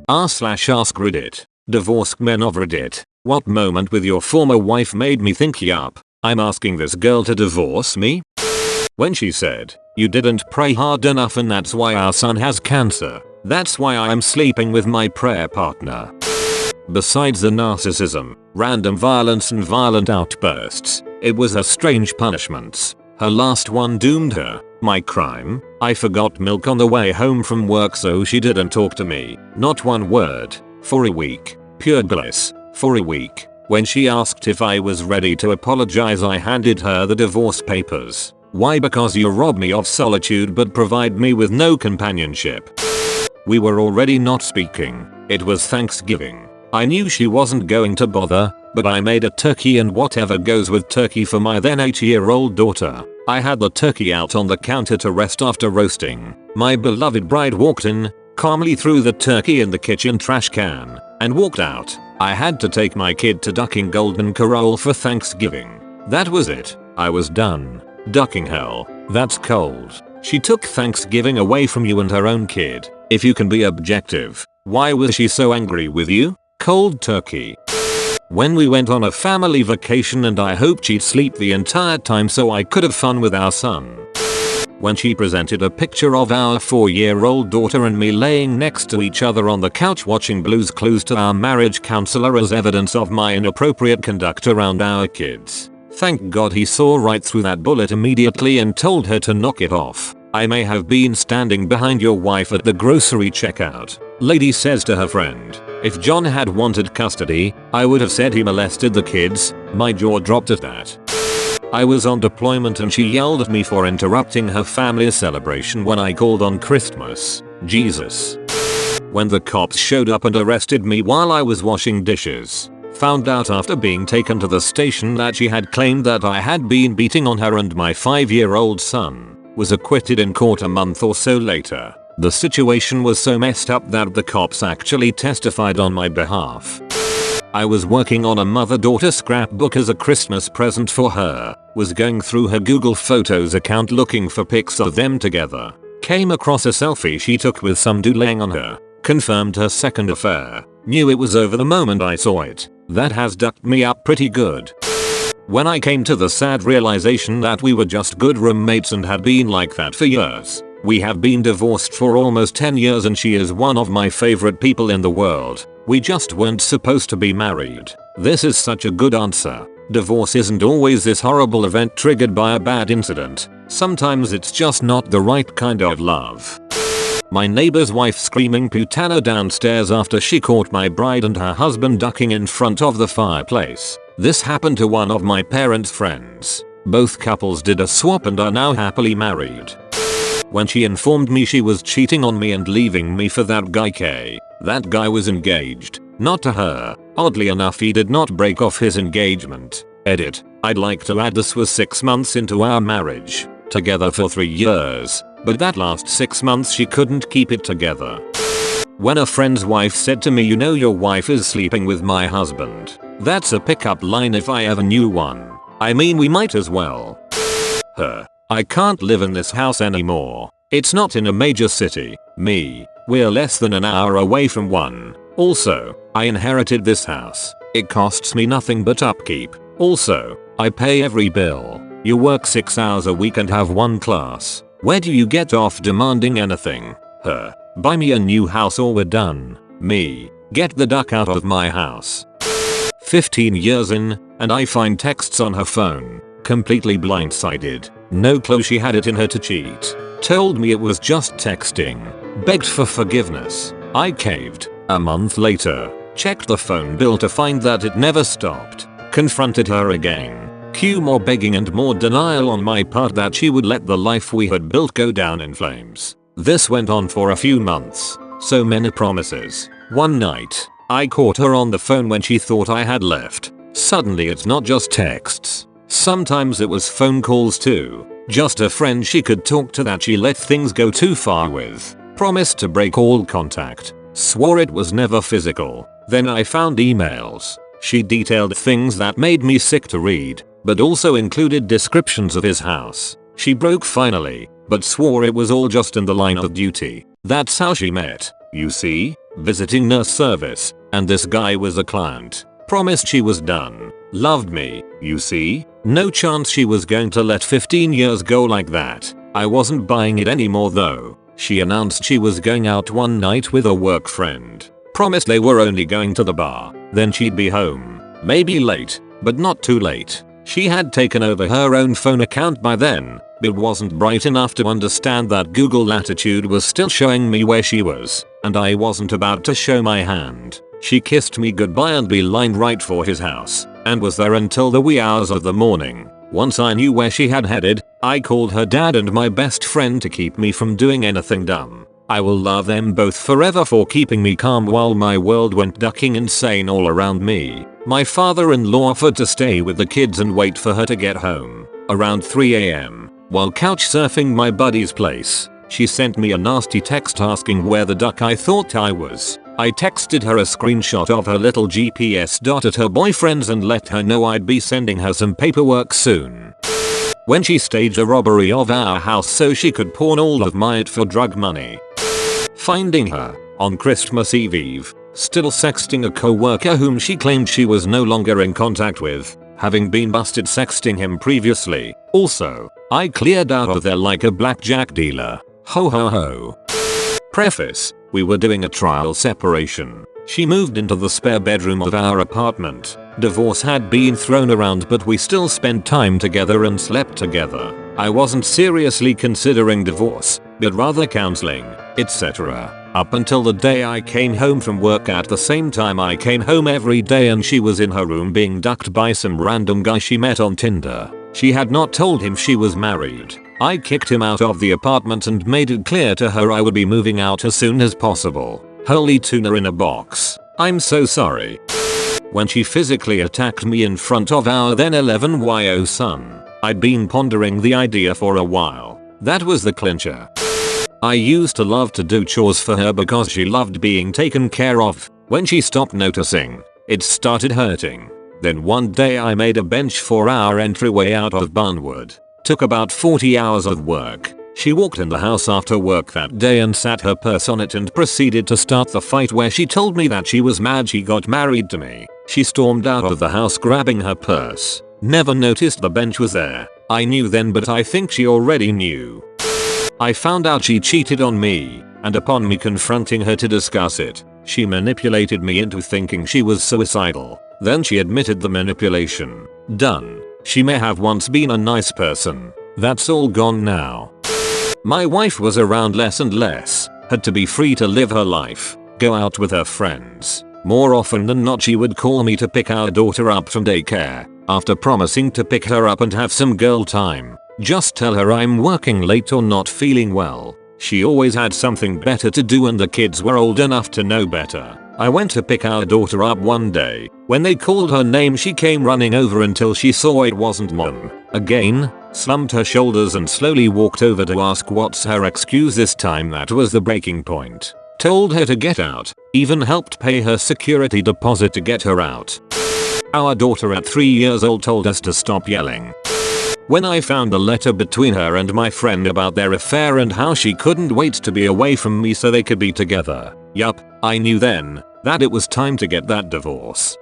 r/AskReddit. Divorced men of Reddit. What moment with your former wife made me think yup, I'm asking this girl to divorce me? When she said, you didn't pray hard enough and that's why our son has cancer. That's why I'm sleeping with my prayer partner. Besides the narcissism, random violence and violent outbursts, it was her strange punishments. Her last one doomed her. My crime? I forgot milk on the way home from work so she didn't talk to me. Not one word. For a week. Pure bliss. For a week. When she asked if I was ready to apologize, I handed her the divorce papers. Why? Because you robbed me of solitude but provide me with no companionship. We were already not speaking. It was Thanksgiving. I knew she wasn't going to bother, but I made a turkey and whatever goes with turkey for my then 8-year-old daughter. I had the turkey out on the counter to rest after roasting. My beloved bride walked in, calmly threw the turkey in the kitchen trash can, and walked out. I had to take my kid to Ducking Golden Corral for Thanksgiving. That was it. I was done. Ducking hell. That's cold. She took Thanksgiving away from you and her own kid. If you can be objective, why was she so angry with you? Cold turkey. When we went on a family vacation and I hoped she'd sleep the entire time so I could have fun with our son. When she presented a picture of our 4-year-old daughter and me laying next to each other on the couch watching Blue's Clues to our marriage counselor as evidence of my inappropriate conduct around our kids. Thank God he saw right through that bullet immediately and told her to knock it off. I may have been standing behind your wife at the grocery checkout. Lady says to her friend, if John had wanted custody, I would have said he molested the kids. My jaw dropped at that. I was on deployment and she yelled at me for interrupting her family's celebration when I called on Christmas. Jesus. When the cops showed up and arrested me while I was washing dishes. Found out after being taken to the station that she had claimed that I had been beating on her and my 5-year-old son. Was acquitted in court a month or so later. The situation was so messed up that the cops actually testified on my behalf. I was working on a mother-daughter scrapbook as a Christmas present for her. Was going through her Google Photos account looking for pics of them together. Came across a selfie she took with some dude laying on her. Confirmed her second affair. Knew it was over the moment I saw it. That has ducked me up pretty good. When I came to the sad realization that we were just good roommates and had been like that for years. We have been divorced for almost 10 years and she is one of my favorite people in the world. We just weren't supposed to be married. This is such a good answer. Divorce isn't always this horrible event triggered by a bad incident. Sometimes it's just not the right kind of love. My neighbor's wife screaming putana downstairs after she caught my bride and her husband ducking in front of the fireplace. This happened to one of my parents' friends. Both couples did a swap and are now happily married. When she informed me she was cheating on me and leaving me for that guy K. That guy was engaged. Not to her. Oddly enough, he did not break off his engagement. Edit. I'd like to add this was 6 months into our marriage. Together for 3 years. But that last 6 months she couldn't keep it together. When a friend's wife said to me, you know your wife is sleeping with my husband. That's a pickup line if I ever knew one. I mean, we might as well. Her. I can't live in this house anymore. It's not in a major city. Me. We're less than an hour away from one. Also, I inherited this house. It costs me nothing but upkeep. Also, I pay every bill. You work 6 hours a week and have 1 class. Where do you get off demanding anything? Her. Buy me a new house or we're done. Me. Get the duck out of my house. 15 years in, and I find texts on her phone. Completely blindsided. No clue she had it in her to cheat. Told me it was just texting. Begged for forgiveness. I caved. A month later. Checked the phone bill to find that it never stopped. Confronted her again. Cue more begging and more denial on my part that she would let the life we had built go down in flames. This went on for a few months. So many promises. One night, I caught her on the phone when she thought I had left. Suddenly it's not just texts. Sometimes it was phone calls too. Just a friend she could talk to that she let things go too far with. Promised to break all contact. Swore it was never physical. Then I found emails. She detailed things that made me sick to read, but also included descriptions of his house. She broke finally, but swore it was all just in the line of duty. That's how she met. You see? visiting nurse service, and this guy was a client. Promised she was done. Loved me, you see? No chance she was going to let 15 years go like that. I wasn't buying it anymore though. She announced she was going out one night with a work friend. Promised they were only going to the bar, then she'd be home. Maybe late, but not too late. She had taken over her own phone account by then, but wasn't bright enough to understand that Google Latitude was still showing me where she was, and I wasn't about to show my hand. She kissed me goodbye and beelined right for his house, and was there until the wee hours of the morning. Once I knew where she had headed, I called her dad and my best friend to keep me from doing anything dumb. I will love them both forever for keeping me calm while my world went ducking insane all around me. My father-in-law offered to stay with the kids and wait for her to get home. Around 3 AM, while couch surfing my buddy's place, she sent me a nasty text asking where the duck I thought I was. I texted her a screenshot of her little GPS dot at her boyfriend's and let her know I'd be sending her some paperwork soon. When she staged a robbery of our house so she could pawn all of mine for drug money. Finding her, on Christmas Eve, still sexting a co-worker whom she claimed she was no longer in contact with, having been busted sexting him previously. Also, I cleared out of there like a blackjack dealer. Ho ho ho. Preface: we were doing a trial separation. She moved into the spare bedroom of our apartment. Divorce had been thrown around but we still spent time together and slept together. I wasn't seriously considering divorce, but rather counseling, etc. Up until the day I came home from work at the same time I came home every day and she was in her room being ducked by some random guy she met on Tinder. She had not told him she was married. I kicked him out of the apartment and made it clear to her I would be moving out as soon as possible. Holy tuna in a box. I'm so sorry. When she physically attacked me in front of our then 11-year-old son, I'd been pondering the idea for a while. That was the clincher. I used to love to do chores for her because she loved being taken care of. When she stopped noticing, it started hurting. Then one day I made a bench for our entryway out of barnwood. Took about 40 hours of work. She walked in the house after work that day and sat her purse on it and proceeded to start the fight where she told me that she was mad she got married to me. She stormed out of the house grabbing her purse. Never noticed the bench was there. I knew then but I think she already knew. I found out she cheated on me, and upon me confronting her to discuss it, she manipulated me into thinking she was suicidal. Then she admitted the manipulation. Done. She may have once been a nice person. That's all gone now. My wife was around less and less, had to be free to live her life, go out with her friends. More often than not she would call me to pick our daughter up from daycare. After promising to pick her up and have some girl time, just tell her I'm working late or not feeling well. She always had something better to do and the kids were old enough to know better. I went to pick our daughter up one day. When they called her name she came running over until she saw it wasn't mom. Again, slumped her shoulders and slowly walked over to ask what's her excuse this time. That was the breaking point. Told her to get out, even helped pay her security deposit to get her out. Our daughter at 3 years old told us to stop yelling. When I found a letter between her and my friend about their affair and how she couldn't wait to be away from me so they could be together. Yup, I knew then that it was time to get that divorce.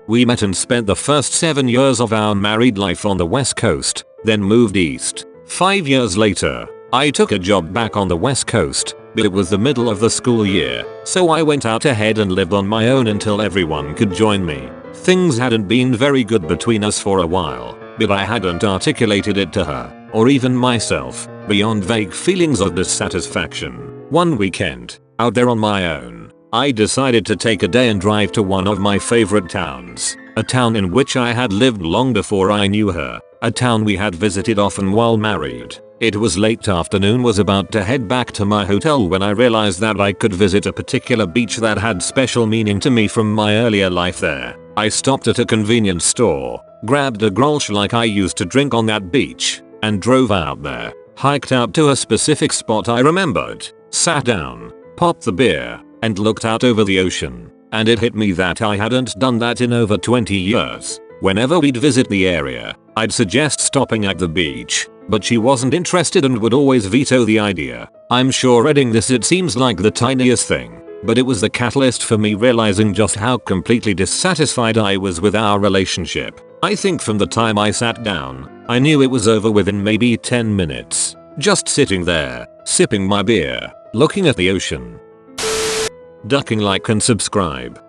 We met and spent the first 7 years of our married life on the West Coast, then moved east. 5 years later, I took a job back on the West Coast, but it was the middle of the school year, so I went out ahead and lived on my own until everyone could join me. Things hadn't been very good between us for a while, but I hadn't articulated it to her, or even myself, beyond vague feelings of dissatisfaction. One weekend, out there on my own, I decided to take a day and drive to one of my favorite towns, a town in which I had lived long before I knew her, a town we had visited often while married. It was late afternoon, was about to head back to my hotel when I realized that I could visit a particular beach that had special meaning to me from my earlier life there. I stopped at a convenience store, grabbed a grolsch like I used to drink on that beach, and drove out there. Hiked out to a specific spot I remembered, sat down, popped the beer, and looked out over the ocean. And it hit me that I hadn't done that in over 20 years. Whenever we'd visit the area, I'd suggest stopping at the beach, but she wasn't interested and would always veto the idea. I'm sure reading this it seems like the tiniest thing, But it was the catalyst for me realizing just how completely dissatisfied I was with our relationship. I think from the time I sat down, I knew it was over within maybe 10 minutes. Just sitting there, sipping my beer, looking at the ocean. Ducking like and subscribe.